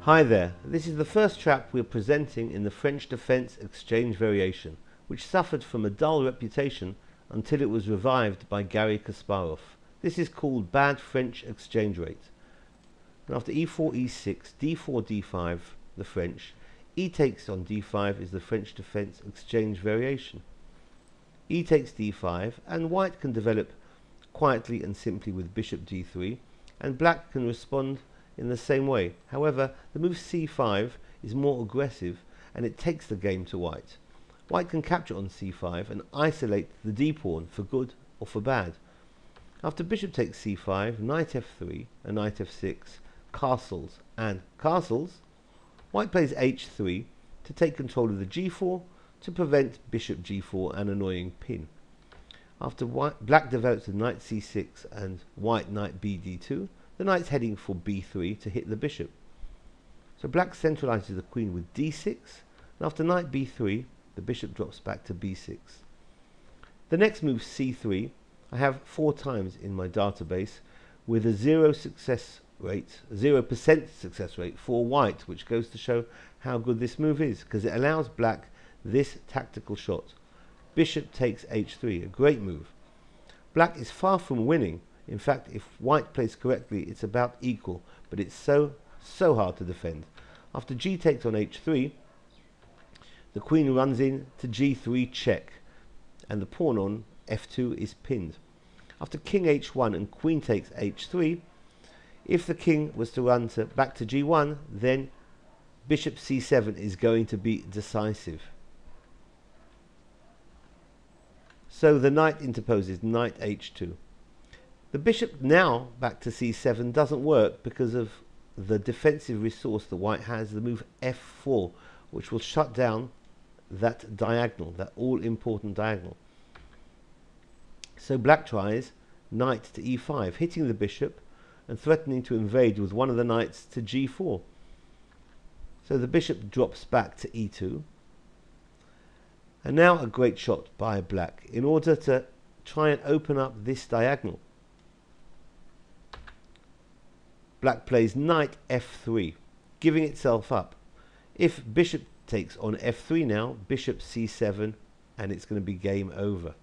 Hi there, this is the first trap we are presenting in the French defence exchange variation, which suffered from a dull reputation until it was revived by Garry Kasparov. This is called bad French exchange rate. And after e4, e6, d4, d5, the French, e takes on d5 is the French defence exchange variation. E takes d5, and white can develop quietly and simply with bishop d3, and black can respond in the same way. However, the move c5 is more aggressive and it takes the game to white. White can capture on c5 and isolate the d-pawn for good or for bad. After bishop takes c5, knight f3 and knight f6, castles and castles, white plays h3 to take control of the g4 to prevent bishop g4 an annoying pin. After black develops with knight c6 and white knight bd2, the knight's heading for b3 to hit the bishop. So black centralizes the queen with d6, and after knight b3, the bishop drops back to b6. The next move, c3, I have 4 times in my database with a 0% success rate for white, which goes to show how good this move is, because it allows black this tactical shot. Bishop takes h3, a great move. Black is far from winning. In fact, if white plays correctly, it's about equal, but it's so hard to defend. After g takes on h3, the queen runs in to g3 check, and the pawn on f2 is pinned. After king h1 and queen takes h3, if the king was to run back to g1, then bishop c7 is going to be decisive. So the knight interposes, knight h2. The bishop now back to c7 doesn't work because of the defensive resource that white has, the move f4, which will shut down that diagonal, that all-important diagonal. So black tries knight to e5, hitting the bishop and threatening to invade with one of the knights to g4. So the bishop drops back to e2. And now a great shot by black in order to try and open up this diagonal. Black plays knight f3, giving itself up. If bishop takes on f3 now, bishop c7, and it's going to be game over.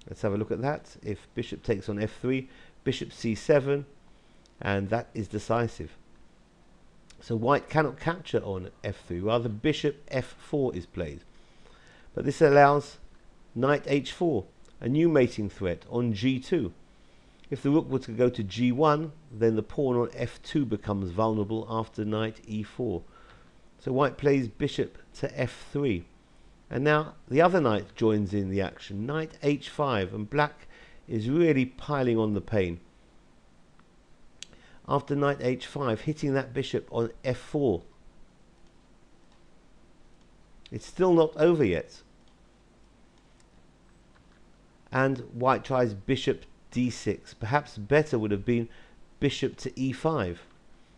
Let's have a look at that. If bishop takes on f3, bishop c7, and that is decisive. So white cannot capture on f3, rather bishop f4 is played. But this allows knight h4, a new mating threat on g2. If the rook were to go to g1, then the pawn on f2 becomes vulnerable after knight e4. So white plays bishop to f3. And now the other knight joins in the action, knight h5, and black is really piling on the pain. After knight h5, hitting that bishop on f4. It's still not over yet. And white tries bishop d6. Perhaps better would have been bishop to e5,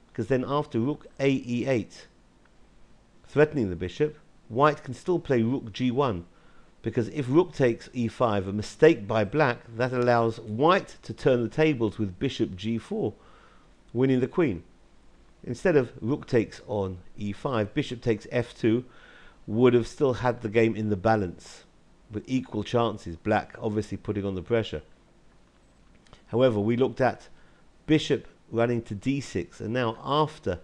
because then after rook a e8, threatening the bishop, white can still play rook g1, because if rook takes e5, a mistake by black, that allows white to turn the tables with bishop g4, winning the queen. Instead of rook takes on e5, bishop takes f2 would have still had the game in the balance with equal chances, black obviously putting on the pressure. However, we looked at bishop running to d6, and now after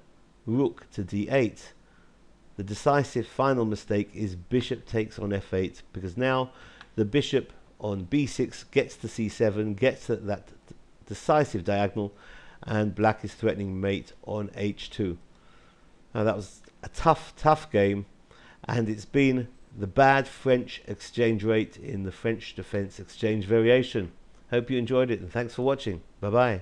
rook to d8, the decisive final mistake is bishop takes on f8, because now the bishop on b6 gets to c7, gets to that decisive diagonal, and black is threatening mate on h2. Now that was a tough game, and it's been the bad French exchange rate in the French defense exchange variation. Hope you enjoyed it, and thanks for watching. Bye bye.